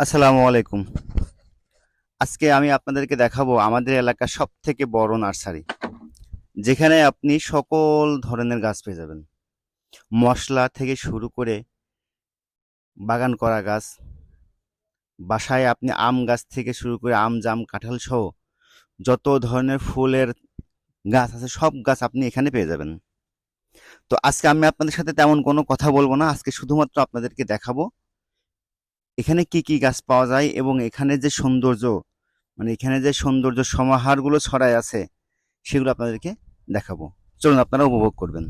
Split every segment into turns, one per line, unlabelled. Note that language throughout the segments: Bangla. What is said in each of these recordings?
আসসালামু আলাইকুম। আজকে আমি আপনাদেরকে দেখাবো আমাদের এলাকার সবথেকে বড় নার্সারি। যেখানে আপনি সকল ধরনের গাছ পেয়ে যাবেন। মশলা থেকে শুরু করে বাগান করা গাছ, বাসায় আপনি আম গাছ থেকে শুরু করে আম, জাম, কাঁঠাল সহ যত ধরনের ফুলের গাছ আছে সব গাছ আপনি এখানে পেয়ে যাবেন। তো আজকে আমি আপনাদের সাথে তেমন কোনো কথা বলবো না। আজকে শুধুমাত্র আপনাদেরকে দেখাবো এখানে কি কি গাছ পাওয়া যায় এবং এখানে যে সৌন্দর্য, মানে এখানে যে সৌন্দর্য সমাহারগুলো ছড়ায় আছে সেগুলো আপনাদেরকে দেখাবো। চলুন আপনারা উপভোগ করবেন।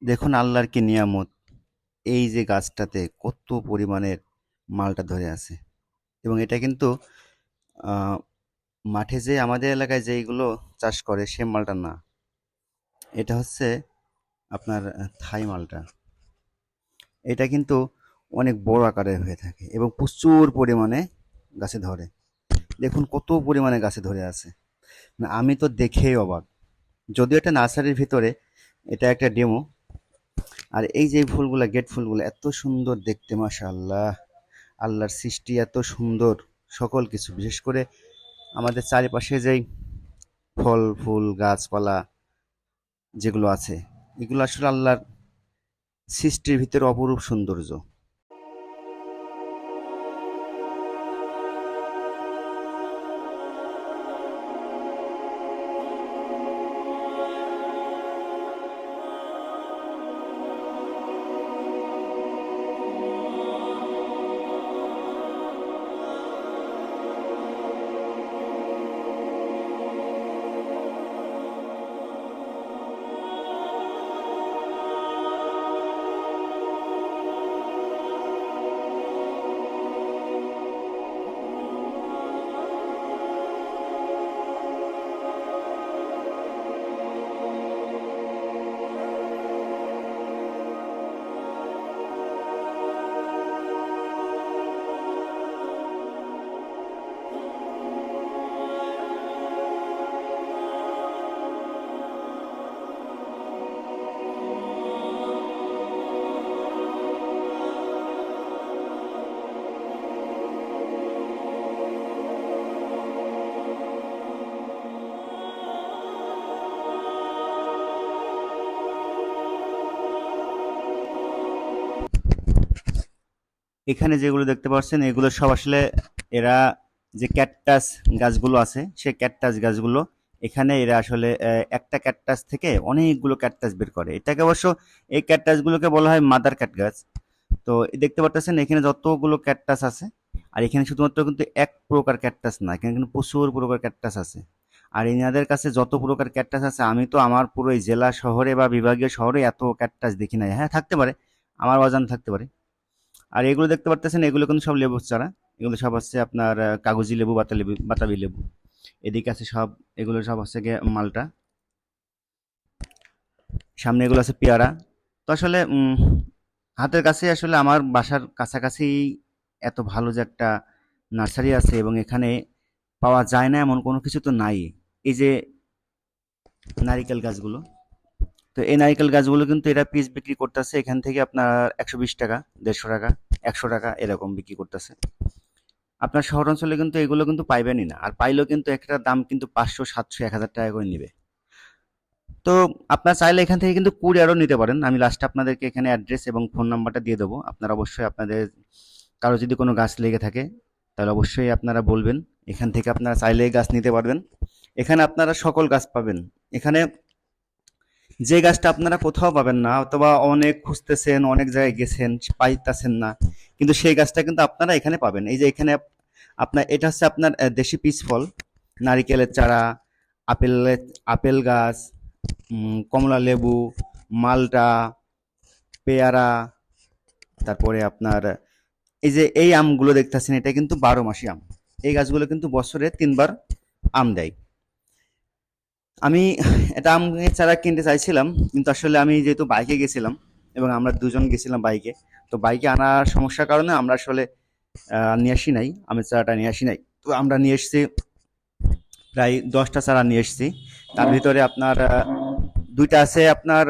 দেখুন আল্লাহর কি নিয়ামত, এই যে গাছটাতে কত পরিমাণের মালটা ধরে আছে। এবং এটা কিন্তু আহ, মাঠে যে আমাদের এলাকায় যেইগুলো চাষ করে সে মালটা না, এটা হচ্ছে আপনার থাই মালটা। এটা কিন্তু অনেক বড় আকারের হয়ে থাকে এবং প্রচুর পরিমাণে গাছে ধরে। দেখুন কত পরিমাণে গাছে ধরে আছে, মানে আমি তো দেখেই অবাক। যদিও এটা নার্সারির ভিতরে, এটা একটা ডেমো। আর এই যে ফুলগুলা, গেট ফুলগুলো এত সুন্দর দেখতে, মাশাআল্লাহ। আল্লাহর সৃষ্টি এত সুন্দর, সকল কিছু, বিশেষ করে আমাদের চারিপাশে যেই ফল ফুল গাছপালা যেগুলো আছে, এগুলো আসলে আল্লাহর সৃষ্টির ভিতরে অপরূপ সৌন্দর্য। এখানে যেগুলো দেখতে পাচ্ছেন এগুলো সব আসলে এরা যে ক্যাকটাস গাছগুলো আছে সেই ক্যাকটাস গাছগুলো এখানে এরা আসলে একটা ক্যাকটাস থেকে অনেকগুলো ক্যাকটাস বের করে। এটাকে অবশ্য এই ক্যাকটাসগুলোকে বলা হয় মাদার ক্যাট গাছ। তো দেখতে পারতেছেন এখানে যতগুলো ক্যাকটাস আছে, আর এখানে শুধুমাত্র কিন্তু এক প্রকার ক্যাকটাস না, এখানে কিন্তু প্রচুর প্রকার ক্যাকটাস আছে। আর এনাদের কাছে যত প্রকার ক্যাকটাস আছে আমি তো আমার পুরো এই জেলা শহরে বা বিভাগীয় শহরে এত ক্যাকটাস দেখি নাই। হ্যাঁ, থাকতে পারে, আমার অজানা থাকতে পারে। আর এগুলো দেখতে পারতেছেন এগুলো কিন্তু সব লেবুর চারা। এগুলো সব হচ্ছে আপনার কাগজি লেবু, বাতাবি লেবু। এদিকে আছে সব, এগুলো সব হচ্ছে গিয়ে মালটা। সামনে এগুলো আছে পেয়ারা। তো আসলে হাতের কাছে আসলে আমার বাসার কাছাকাছি এত ভালো যে একটা নার্সারি আছে এবং এখানে পাওয়া যায় না এমন কোনো কিছু তো নাই। এই যে নারিকেল গাছগুলো, তো এই নারিকেল গাছগুলো কিন্তু এরা পিস বিক্রি করতেছে এখান থেকে আপনার 120 টাকা, 150 টাকা, 100 টাকা এরকম বিক্রি করতেছে। আপনার শহর অঞ্চলে কিন্তু এগুলো কিন্তু পাইবেনই না, আর পাইলেও কিন্তু একটা দাম কিন্তু 500, 700, 1000 টাকা করে নিবে। তো আপনার চাইলে এখান থেকে কিন্তু কুরিয়ারও নিতে পারেন। আমি লাস্টে আপনাদেরকে এখানে অ্যাড্রেস এবং ফোন নাম্বারটা দিয়ে দেবো। আপনারা অবশ্যই আপনাদের কারো যদি কোনো গাছ লেগে থাকে তাহলে অবশ্যই আপনারা বলবেন। এখান থেকে আপনারা চাইলে গাছ নিতে পারবেন। এখানে আপনারা সকল গাছ পাবেন। এখানে যে গাছটা আপনারা কোথাও পাবেন না, অথবা অনেক খুঁজতেছেন, অনেক জায়গায় গেছেন, পাইতেছেন না, কিন্তু সেই গাছটা কিন্তু আপনারা এখানে পাবেন। এই যে এখানে আপনার এটা হচ্ছে আপনার দেশি পিচ ফল, নারিকেলের চারা, আপেলের আপেল গাছ, কমলা লেবু, মালটা, পেয়ারা, তারপরে আপনার এই যে এই আমগুলো দেখতেছেন এটা কিন্তু 12 মাসি আম। এই গাছগুলো কিন্তু বছরে 3 বার আম দেয়। আমি এটা আমের চারা কিনতে চাইছিলাম, কিন্তু আসলে আমি যেহেতু বাইকে গেছিলাম এবং আমরা দুজন গেছিলাম বাইকে, তো বাইকে আনার সমস্যার কারণে আমরা আসলে নিয়ে আসি নাই, আমের চারাটা নিয়ে আসি নাই। তো আমরা নিয়ে এসেছি প্রায় 10টা চারা নিয়ে এসেছি। তার ভিতরে আপনার দুইটা আছে আপনার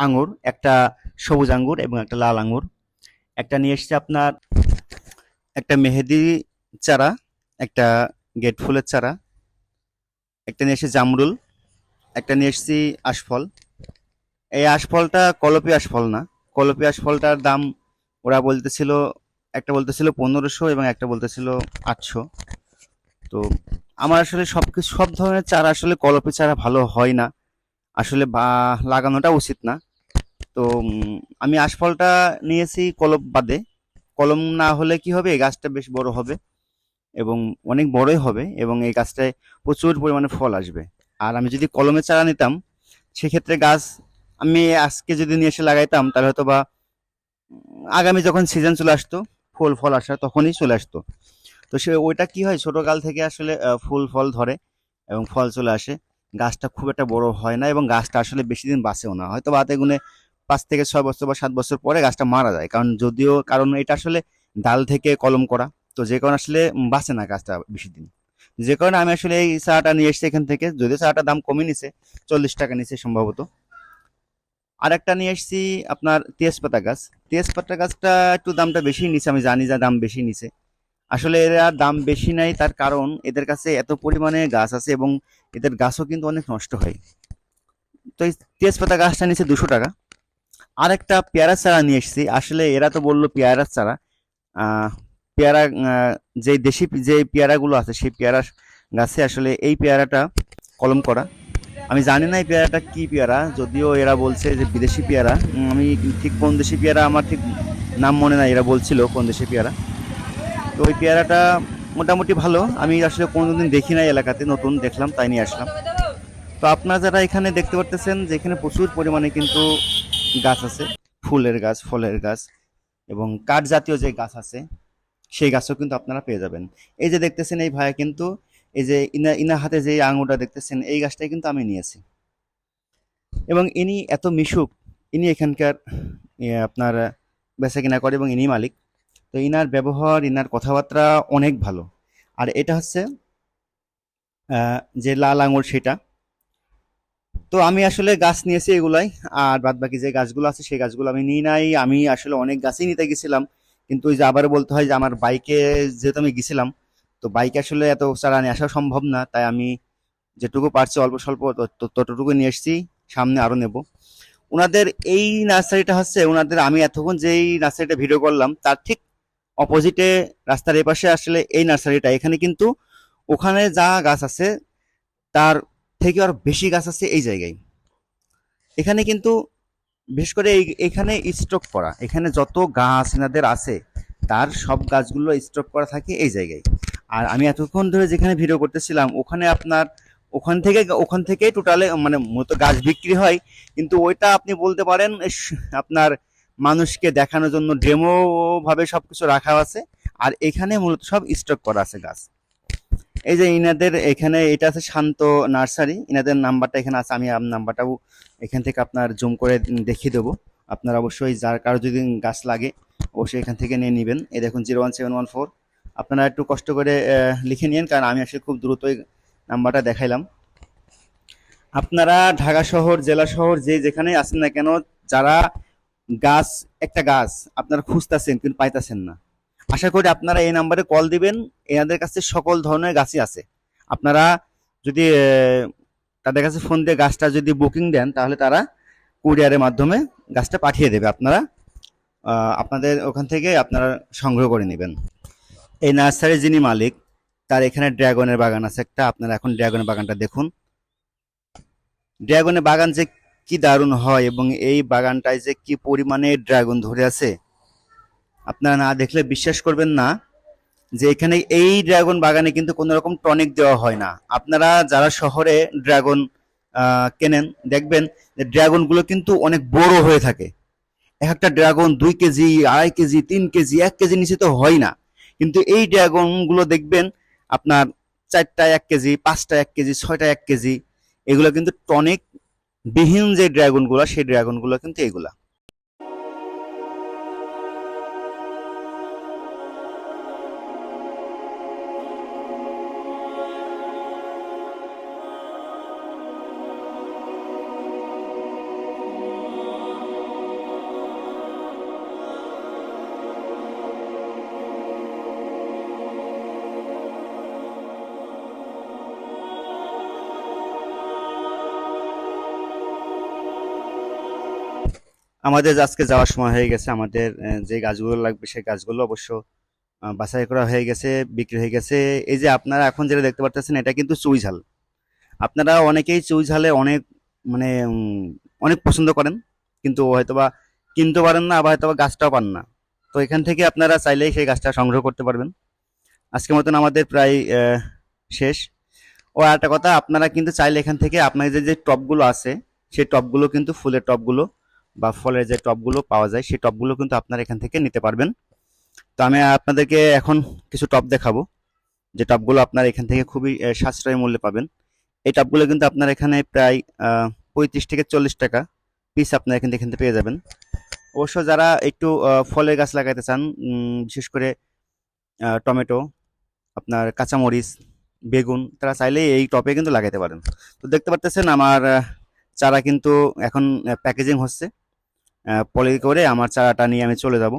আঙুর, একটা সবুজ আঙ্গুর এবং একটা লাল আঙ্গুর। একটা নিয়ে এসেছি আপনার একটা মেহেদি চারা, একটা গেট ফুলের চারা, একটা নিয়ে এসেছি জামরুল, একটা নিয়ে এসেছি আশফল। এই আশফলটা কলপি আশফল না। কলপি আশফলটার দাম ওরা বলতেছিল, একটা বলতেছিল 1500 এবং একটা বলতেছিল 800। তো আমার আসলে সব ধরনের চারা আসলে কলপি চারা ভালো হয় না, আসলে বা লাগানোটা উচিত না। তো আমি আশফলটা নিয়েছি কলম বাদে। কলম না হলে কি হবে, এই গাছটা বেশ বড় হবে এবং অনেক বড়ই হবে এবং এই গাছটায় প্রচুর পরিমাণে ফল আসবে। আর আমি যদি কলমের চারা নিতাম সেক্ষেত্রে গাছ আমি আজকে যদি নিয়ে এসে লাগাইতাম তাহলে হয়তো বা আগামী যখন সিজন চলে আসতো, ফুল ফল আসা তখনই চলে আসতো। তো সে ওইটা কি হয়, ছোটকাল থেকে আসলে ফুল ফল ধরে এবং ফল চলে আসে। গাছটা খুব একটা বড় হয় না এবং গাছটা আসলে বেশি দিন বাঁচেও না, হয়তো বা হাতে গুনে 5 থেকে 6 বছর বা 7 বছর পরে গাছটা মারা যায়। কারণ এটা আসলে ডাল থেকে কলম করা, তো যে কারণে আসলে বাঁচে না গাছটা বেশি দিন। যে কারণে আমি আসলে এই চারাটা নিয়ে এসেছি এখান থেকে, যদিও চারাটার দাম কমে নিছে, 40 টাকা নিচে সম্ভবত। আর একটা নিয়ে এসেছি আপনার তেজপাতা গাছ। তেজপাতা গাছটা একটু দামটা বেশি নিছে, আমি জানি যা দাম বেশি নিছে। আসলে এরা দাম বেশি নাই, তার কারণ এদের কাছে এত পরিমাণে গাছ আছে এবং এদের গাছও কিন্তু অনেক নষ্ট হয়। তো এই তেজপাতা গাছটা নিচে 200 টাকা। আর একটা পেয়ারা চারা নিয়ে এসেছি। আসলে এরা তো বললো পেয়ারার চারা, আহ, পেয়ারা যে দেশি যে পেয়ারাগুলো আছে সেই পেয়ারা গাছে আসলে এই পেয়ারাটা কলম করা। আমি জানি না এই পেয়ারাটা কি পেয়ারা, যদিও এরা বলছে যে বিদেশি পেয়ারা। আমি ঠিক কোন দেশি পেয়ারা আমার ঠিক নাম মনে নাই, এরা বলছিল কোন দেশি পেয়ারা। তো ওই পেয়ারাটা মোটামুটি ভালো, আমি আসলে কোনোদিন দেখি নাই এলাকাতে, নতুন দেখলাম তাই নিয়ে আসলাম। তো আপনারা যারা এখানে দেখতে পারতেছেন যে এখানে প্রচুর পরিমাণে কিন্তু গাছ আছে, ফুলের গাছ, ফলের গাছ এবং কাঠ জাতীয় যে গাছ আছে সেই গাছও কিন্তু আপনারা পেয়ে যাবেন। এই যে দেখতেছেন এই ভাইয়া কিন্তু এই যে ইনার হাতে যে আঙুরটা দেখতেছেন এই গাছটাই কিন্তু আমি নিয়েছি এবং ইনি এত মিশুক, ইনি এখানকার আপনার বেচা কিনা করে এবং ইনি মালিক। তো ইনার ব্যবহার, ইনার কথাবার্তা অনেক ভালো। আর এটা হচ্ছে যে লাল আঙুর সেটা। তো আমি আসলে গাছ নিয়েছি এগুলাই, আর বাদ বাকি যে গাছগুলো আছে সেই গাছগুলো আমি নিই নাই। আমি আসলে অনেক গাছই নিতে গেছিলাম, কিন্তু ওই যে আবারও বলতে হয় যে আমার বাইকে যেহেতু আমি গেছিলাম, তো বাইকে আসলে এত চারা নিয়ে আসা সম্ভব না, তাই আমি যেটুকু পারছি অল্প স্বল্প ততটুকু নিয়ে এসেছি, সামনে আরো নেব। ওনাদের এই নার্সারিটা হচ্ছে ওনাদের, আমি এতক্ষণ যেই নার্সারিটা ভিডিও করলাম তার ঠিক অপোজিটে, রাস্তার এপাশে আসলে এই নার্সারিটা। এখানে কিন্তু ওখানে যা গাছ আছে তার থেকে আরো বেশি গাছ আছে এই জায়গায়। এখানে কিন্তু বিশেষ করে এখানে স্টক করা, এখানে যত গাছ এনাদের আছে তার সব গাছগুলো স্টক করা থাকে এই জায়গায়। আর আমি এতক্ষণ ধরে যেখানে ভিডিও করতেছিলাম ওখানে আপনার ওখান থেকে টোটালে মানে মূলত গাছ বিক্রি হয়, কিন্তু ওইটা আপনি বলতে পারেন আপনার মানুষকে দেখানোর জন্য ডেমো ভাবে সবকিছু রাখা আছে। আর এখানে মূলত সব স্টক করা আছে গাছ। এই যে ইনাদের এখানে এটা আছে শান্ত নার্সারি, ইনাদের নাম্বারটা এখানে আছে, আমি নাম্বারটাও এখান থেকে আপনার জুম করে দেখিয়ে দেবো। আপনারা অবশ্যই যার কারো যদি গাছ লাগে অবশ্যই এখান থেকে নিয়ে নেবেন। এই দেখুন 01714। আপনারা একটু কষ্ট করে লিখে নিন, কারণ আমি আসলে খুব দ্রুতই নাম্বারটা দেখাইলাম। আপনারা ঢাকা শহর, জেলা শহর যে যেখানে আছেন না কেন, যারা গাছ, একটা গাছ আপনারা খুঁজতেছেন কিন্তু পাইতেছেন না, আশা করি আপনারা এই নাম্বারে কল দিবেন। এনাদের কাছে সকল ধরনের গাছই আছে। আপনারা যদি তাদের কাছে ফোন দিয়ে গাছটা যদি বুকিং দেন তাহলে তারা কুরিয়ারের মাধ্যমে গাছটা পাঠিয়ে দেবে। আপনারা আপনাদের ওখান থেকে আপনারা সংগ্রহ করে নেবেন। এই নার্সারির যিনি মালিক তার এখানে ড্রাগনের বাগান আছে একটা। আপনারা এখন ড্রাগনের বাগানটা দেখুন। ড্রাগনের বাগান যে কি দারুণ হয় এবং এই বাগানটায় যে কি পরিমাণে ড্রাগন ধরে আছে আপনারা না দেখলে বিশ্বাস করবেন না যে এখানে এই ড্রাগন বাগানে কিন্তু কোনো রকম টনিক দেওয়া হয় না। আপনারা যারা শহরে ড্রাগন কেনেন দেখবেন যে ড্রাগন গুলো কিন্তু অনেক বড় হয়ে থাকে। এক একটা dragon 2 KG, 2.5 KG, 3 KG, 1 KG নিচে তো হয় না। কিন্তু এই ড্রাগন গুলো দেখবেন আপনার 4টা 1 কেজি, 5টা 1 কেজি, 6টা 1 কেজি। এগুলো কিন্তু টনিক বিহীন যে ড্রাগন গুলো, সেই ড্রাগন গুলো কিন্তু এগুলা। আমাদের আজকে যাওয়ার সময় হয়ে গেছে। আমাদের যে গাছগুলো লাগবে সেই গাছগুলো অবশ্য বাছাই করা হয়ে গেছে, বিক্রি হয়ে গেছে। এই যে আপনারা এখন যেটা দেখতে পারতেছেন এটা কিন্তু চুই ঝাল। আপনারা অনেকেই চুই ঝালে অনেক মানে অনেক পছন্দ করেন, কিন্তু হয়তোবা কিনতে পারেন না, আবার হয়তোবা গাছটাও পান না। তো এখান থেকে আপনারা চাইলেই সেই গাছটা সংগ্রহ করতে পারবেন। আজকের মতন আমাদের প্রায় শেষ। ও আর একটা কথা, আপনারা কিন্তু চাইলে এখান থেকে আপনার যে যে টবগুলো আছে সেই টবগুলো কিন্তু ফুলের টবগুলো বা ফলের যে টবগুলো পাওয়া যায় সেই টবগুলো কিন্তু আপনারা এখান থেকে নিতে পারবেন। তো আমি আপনাদেরকে এখন কিছু টব দেখাবো যে টবগুলো আপনারা এখান থেকে খুবই সাশ্রয়ী মূল্যে পাবেন। এই টবগুলো কিন্তু আপনার এখানে প্রায় 35 থেকে 40 টাকা পিস আপনারা এখান থেকে পেয়ে যাবেন। অবশ্য যারা একটু ফলের গাছ লাগাইতে চান, বিশেষ করে টমেটো, আপনার কাঁচামরিচ, বেগুন, তারা চাইলে এই টপে কিন্তু লাগাইতে পারেন। তো দেখতে পারতেছেন আমার চারা কিন্তু এখন প্যাকেজিং হচ্ছে। পলি করে আমার চারাটা নিয়ে আমি চলে যাব।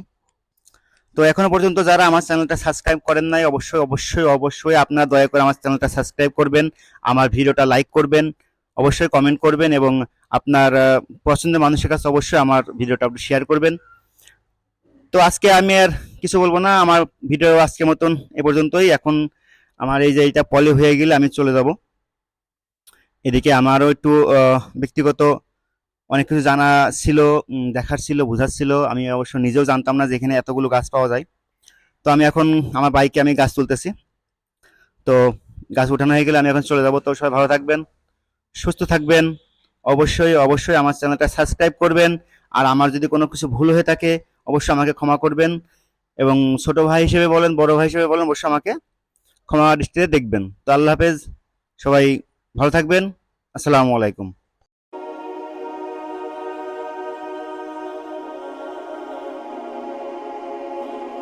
তো এখনো পর্যন্ত যারা আমার চ্যানেলটা সাবস্ক্রাইব করেন নাই অবশ্যই অবশ্যই অবশ্যই আপনারা দয়া করে আমার চ্যানেলটা সাবস্ক্রাইব করবেন, আমার ভিডিওটা লাইক করবেন, অবশ্যই কমেন্ট করবেন এবং আপনার পছন্দের মানুষের কাছে অবশ্যই আমার ভিডিওটা আপনি শেয়ার করবেন। তো আজকে আমি আর কিছু বলবো না, আমার ভিডিও আজকের মতন এ পর্যন্তই। এখন আমার এই যে এটা পলি হয়ে গেলে আমি চলে যাব। এদিকে আমারও একটু ব্যক্তিগত অনেক কিছু জানা ছিল, দেখার ছিল, বোঝার ছিল। আমি অবশ্য নিজেও জানতাম না যে এখানে এতগুলো গাছ পাওয়া যায়। তো আমি এখন আমার বাইকে আমি গাছ তুলতেছি। তো গাছ উঠানো হয়ে গেলে আমি এখন চলে যাব। তো সবাই ভালো থাকবেন, সুস্থ থাকবেন। অবশ্যই অবশ্যই আমার চ্যানেলটা সাবস্ক্রাইব করবেন। আর আমার যদি কোনো কিছু ভুল হয়ে থাকে অবশ্যই আমাকে ক্ষমা করবেন এবং ছোট ভাই হিসেবে বলেন, বড় ভাই হিসেবে বলেন, অবশ্যই আমাকে ক্ষমা দৃষ্টিতে দেখবেন। তো আল্লাহ হাফেজ, সবাই ভালো থাকবেন। আসসালামু আলাইকুম।